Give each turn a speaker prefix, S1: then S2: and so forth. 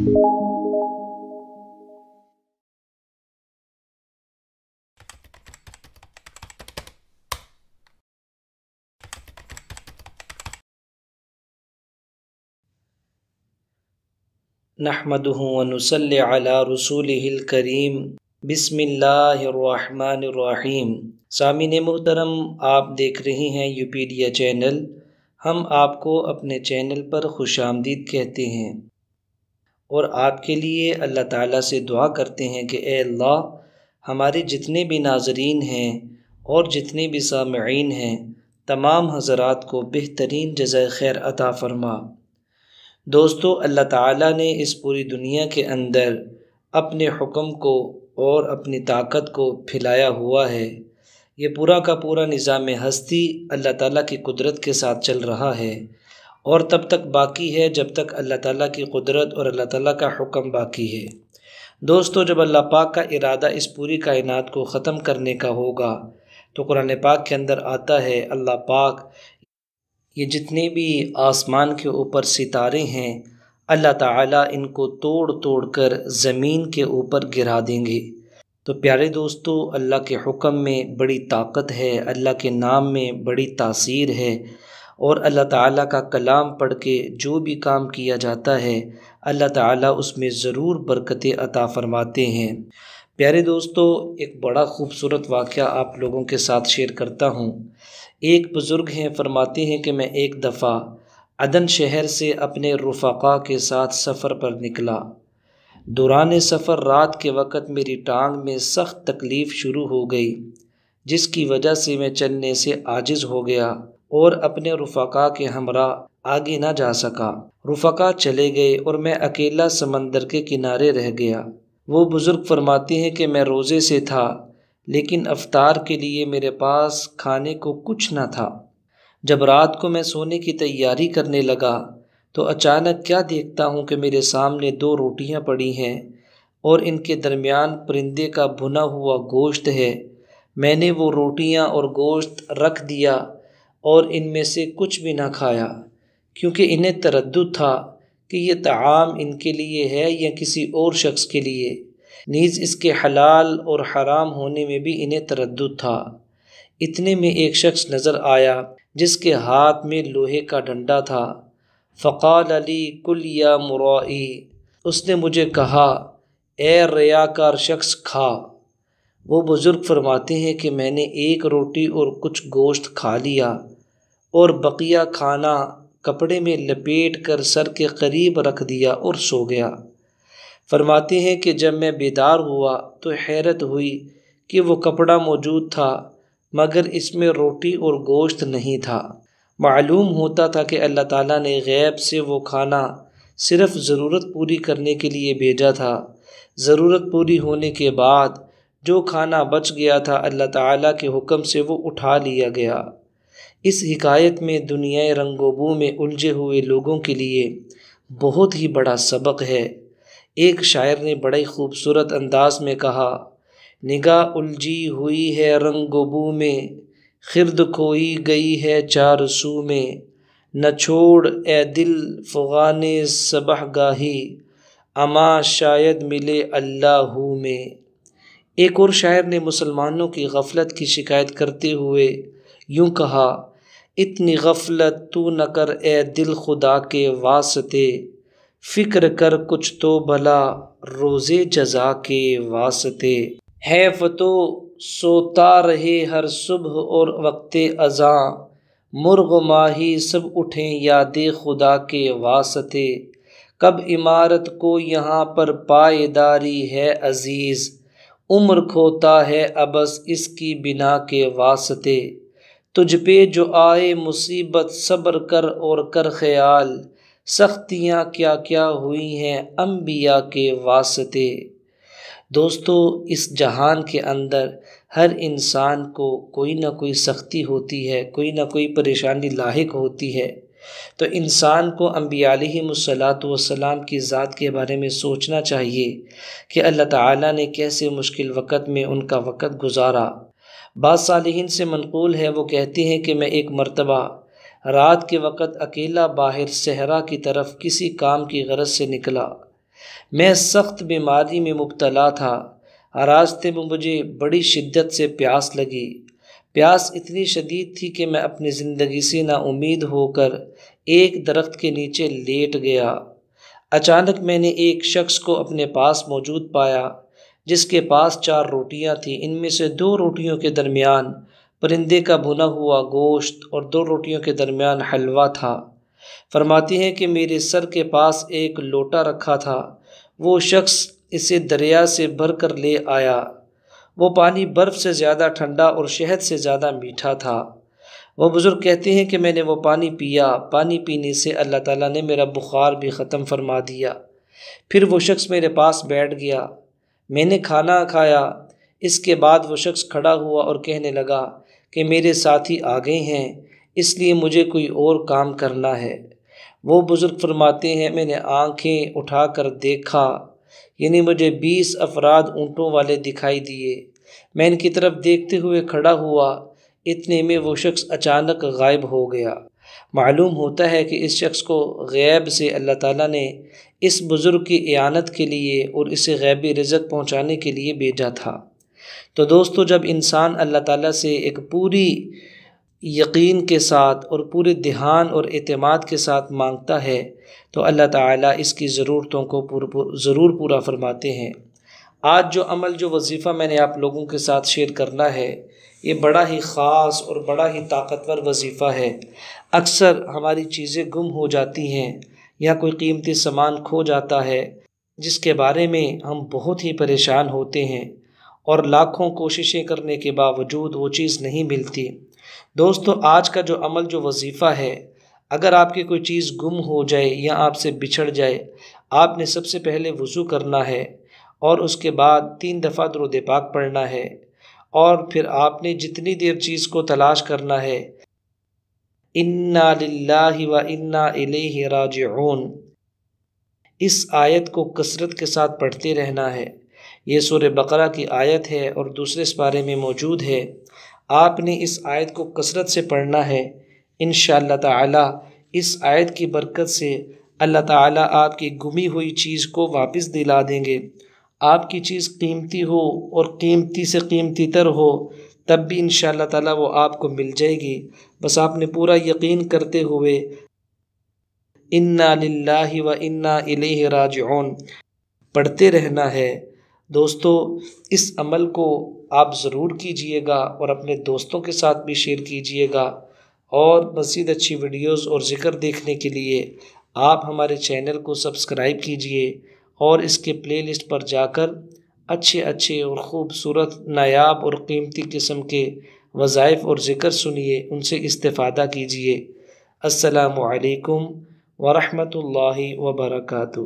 S1: نحمدہ ونصلی علی رسولہ الکریم، بسم اللہ الرحمن الرحیم۔ سامعین محترم، آپ دیکھ رہے ہیں یوپیڈیا چینل۔ ہم آپ کو اپنے چینل پر خوش آمدید کہتے ہیں اور آپ کے لیے اللہ تعالیٰ سے دعا کرتے ہیں کہ اے اللہ، ہمارے جتنے بھی ناظرین ہیں اور جتنے بھی سامعین ہیں، تمام حضرات کو بہترین جزائے خیر عطا فرما۔ دوستو، اللہ تعالیٰ نے اس پوری دنیا کے اندر اپنے حکم کو اور اپنی طاقت کو پھیلایا ہوا ہے۔ یہ پورا کا پورا نظام ہستی اللہ تعالیٰ کی قدرت کے ساتھ چل رہا ہے اور تب تک باقی ہے جب تک اللہ تعالیٰ کی قدرت اور اللہ تعالیٰ کا حکم باقی ہے۔ دوستو، جب اللہ پاک کا ارادہ اس پوری کائنات کو ختم کرنے کا ہوگا تو قرآن پاک کے اندر آتا ہے، اللہ پاک یہ جتنے بھی آسمان کے اوپر ستارے ہیں، اللہ تعالیٰ ان کو توڑ توڑ کر زمین کے اوپر گرا دیں گے۔ تو پیارے دوستو، اللہ کے حکم میں بڑی طاقت ہے، اللہ کے نام میں بڑی تاثیر ہے، اور اللہ تعالیٰ کا کلام پڑھ کے جو بھی کام کیا جاتا ہے اللہ تعالیٰ اس میں ضرور برکتیں عطا فرماتے ہیں۔ پیارے دوستو، ایک بڑا خوبصورت واقعہ آپ لوگوں کے ساتھ شیئر کرتا ہوں۔ ایک بزرگ ہیں، فرماتے ہیں کہ میں ایک دفعہ عدن شہر سے اپنے رفقا کے ساتھ سفر پر نکلا۔ دوران سفر رات کے وقت میری ٹانگ میں سخت تکلیف شروع ہو گئی، جس کی وجہ سے میں چلنے سے عاجز ہو گیا اور اپنے رفقا کے ہمراہ آگے نہ جا سکا۔ رفقا چلے گئے اور میں اکیلا سمندر کے کنارے رہ گیا۔ وہ بزرگ فرماتے ہیں کہ میں روزے سے تھا، لیکن افطار کے لیے میرے پاس کھانے کو کچھ نہ تھا۔ جب رات کو میں سونے کی تیاری کرنے لگا تو اچانک کیا دیکھتا ہوں کہ میرے سامنے 2 روٹیاں پڑی ہیں اور ان کے درمیان پرندے کا بھنا ہوا گوشت ہے۔ میں نے وہ روٹیاں اور گوشت رکھ دیا اور ان میں سے کچھ بھی نہ کھایا، کیونکہ انہیں تردد تھا کہ یہ طعام ان کے لیے ہے یا کسی اور شخص کے لیے، نیز اس کے حلال اور حرام ہونے میں بھی انہیں تردد تھا۔ اتنے میں ایک شخص نظر آیا جس کے ہاتھ میں لوہے کا ڈنڈا تھا۔ فقال لی کل یا مرائی، اس نے مجھے کہا، اے ریاکار شخص، کھا۔ وہ بزرگ فرماتے ہیں کہ میں نے ایک روٹی اور کچھ گوشت کھا لیا اور بقیہ کھانا کپڑے میں لپیٹ کر سر کے قریب رکھ دیا اور سو گیا۔ فرماتے ہیں کہ جب میں بیدار ہوا تو حیرت ہوئی کہ وہ کپڑا موجود تھا مگر اس میں روٹی اور گوشت نہیں تھا۔ معلوم ہوتا تھا کہ اللہ تعالیٰ نے غیب سے وہ کھانا صرف ضرورت پوری کرنے کے لیے بھیجا تھا۔ ضرورت پوری ہونے کے بعد جو کھانا بچ گیا تھا اللہ تعالیٰ کے حکم سے وہ اٹھا لیا گیا۔ اس حکایت میں دنیائے رنگ و بو میں الجھے ہوئے لوگوں کے لیے بہت ہی بڑا سبق ہے۔ ایک شاعر نے بڑے خوبصورت انداز میں کہا، نگاہ الجھی ہوئی ہے رنگ و بو میں، خرد کھوئی گئی ہے چار سو میں، نہ چھوڑ اے دل فغان صبح گاہی، اما شاید ملے اللہ میں۔ ایک اور شاعر نے مسلمانوں کی غفلت کی شکایت کرتے ہوئے یوں کہا، اتنی غفلت تو نہ کر اے دل خدا کے واسطے، فکر کر کچھ تو بھلا روزے جزا کے واسطے۔ حیف تو سوتا رہے ہر صبح اور وقت اذاں، مرغ ماہی سب اٹھیں یاد خدا کے واسطے، کب عمارت کو یہاں پر پائیداری ہے عزیز، عمر کھوتا ہے عبث اس کی بنا کے واسطے، تجھ پہ جو آئے مصیبت صبر کر اور کر خیال، سختیاں کیا کیا ہوئی ہیں انبیاء کے واسطے۔ دوستو، اس جہان کے اندر ہر انسان کو کوئی نہ کوئی سختی ہوتی ہے، کوئی نہ کوئی پریشانی لاحق ہوتی ہے، تو انسان کو انبیاء علیہم الصلاۃ والسلام کی ذات کے بارے میں سوچنا چاہیے کہ اللہ تعالیٰ نے کیسے مشکل وقت میں ان کا وقت گزارا۔ بعض صالحین سے منقول ہے، وہ کہتے ہیں کہ میں ایک مرتبہ رات کے وقت اکیلا باہر صحرا کی طرف کسی کام کی غرض سے نکلا۔ میں سخت بیماری میں مبتلا تھا۔ راستے میں مجھے بڑی شدت سے پیاس لگی۔ پیاس اتنی شدید تھی کہ میں اپنی زندگی سے نا امید ہو کر ایک درخت کے نیچے لیٹ گیا۔ اچانک میں نے ایک شخص کو اپنے پاس موجود پایا جس کے پاس 4 روٹیاں تھیں۔ ان میں سے 2 روٹیوں کے درمیان پرندے کا بھنا ہوا گوشت اور 2 روٹیوں کے درمیان حلوہ تھا۔ فرماتی ہیں کہ میرے سر کے پاس ایک لوٹا رکھا تھا۔ وہ شخص اسے دریا سے بھر کر لے آیا۔ وہ پانی برف سے زیادہ ٹھنڈا اور شہد سے زیادہ میٹھا تھا۔ وہ بزرگ کہتے ہیں کہ میں نے وہ پانی پیا۔ پانی پینے سے اللہ تعالیٰ نے میرا بخار بھی ختم فرما دیا۔ پھر وہ شخص میرے پاس بیٹھ گیا۔ میں نے کھانا کھایا۔ اس کے بعد وہ شخص کھڑا ہوا اور کہنے لگا کہ میرے ساتھی آ گئے ہیں، اس لیے مجھے کوئی اور کام کرنا ہے۔ وہ بزرگ فرماتے ہیں میں نے آنکھیں اٹھا کر دیکھا، یعنی مجھے 20 افراد اونٹوں والے دکھائی دیے۔ میں ان کی طرف دیکھتے ہوئے کھڑا ہوا، اتنے میں وہ شخص اچانک غائب ہو گیا۔ معلوم ہوتا ہے کہ اس شخص کو غیب سے اللہ تعالیٰ نے اس بزرگ کی اعانت کے لیے اور اسے غیبی رزق پہنچانے کے لیے بھیجا تھا۔ تو دوستو، جب انسان اللہ تعالیٰ سے ایک پوری یقین کے ساتھ اور پورے دھیان اور اعتماد کے ساتھ مانگتا ہے تو اللہ تعالیٰ اس کی ضرورتوں کو ضرور پورا فرماتے ہیں۔ آج جو عمل، جو وظیفہ میں نے آپ لوگوں کے ساتھ شیئر کرنا ہے، یہ بڑا ہی خاص اور بڑا ہی طاقتور وظیفہ ہے۔ اکثر ہماری چیزیں گم ہو جاتی ہیں یا کوئی قیمتی سامان کھو جاتا ہے جس کے بارے میں ہم بہت ہی پریشان ہوتے ہیں اور لاکھوں کوششیں کرنے کے باوجود وہ چیز نہیں ملتی۔ دوستو، آج کا جو عمل، جو وظیفہ ہے، اگر آپ کی کوئی چیز گم ہو جائے یا آپ سے بچھڑ جائے، آپ نے سب سے پہلے وضو کرنا ہے اور اس کے بعد 3 دفعہ درود پاک پڑھنا ہے، اور پھر آپ نے جتنی دیر چیز کو تلاش کرنا ہے، انا للہ و انا الیہ راجعون، اس آیت کو کثرت کے ساتھ پڑھتے رہنا ہے۔ یہ سورہ بقرہ کی آیت ہے اور دوسرے سپارے میں موجود ہے۔ آپ نے اس آیت کو کثرت سے پڑھنا ہے۔ انشاءاللہ تعالی اس آیت کی برکت سے اللہ تعالیٰ آپ کی گمی ہوئی چیز کو واپس دلا دیں گے۔ آپ کی چیز قیمتی ہو اور قیمتی سے قیمتی تر ہو تب بھی انشاءاللہ تعالیٰ وہ آپ کو مل جائے گی۔ بس آپ نے پورا یقین کرتے ہوئے انا للہ و انا الیہ راجعون پڑھتے رہنا ہے۔ دوستو، اس عمل کو آپ ضرور کیجئے گا اور اپنے دوستوں کے ساتھ بھی شیئر کیجئے گا، اور مزید اچھی ویڈیوز اور ذکر دیکھنے کے لیے آپ ہمارے چینل کو سبسکرائب کیجئے اور اس کے پلے لسٹ پر جا کر اچھے اور خوبصورت، نایاب اور قیمتی قسم کے وظائف اور ذکر سنیے، ان سے استفادہ کیجئے۔ السلام علیکم ورحمۃ اللہ وبرکاتہ۔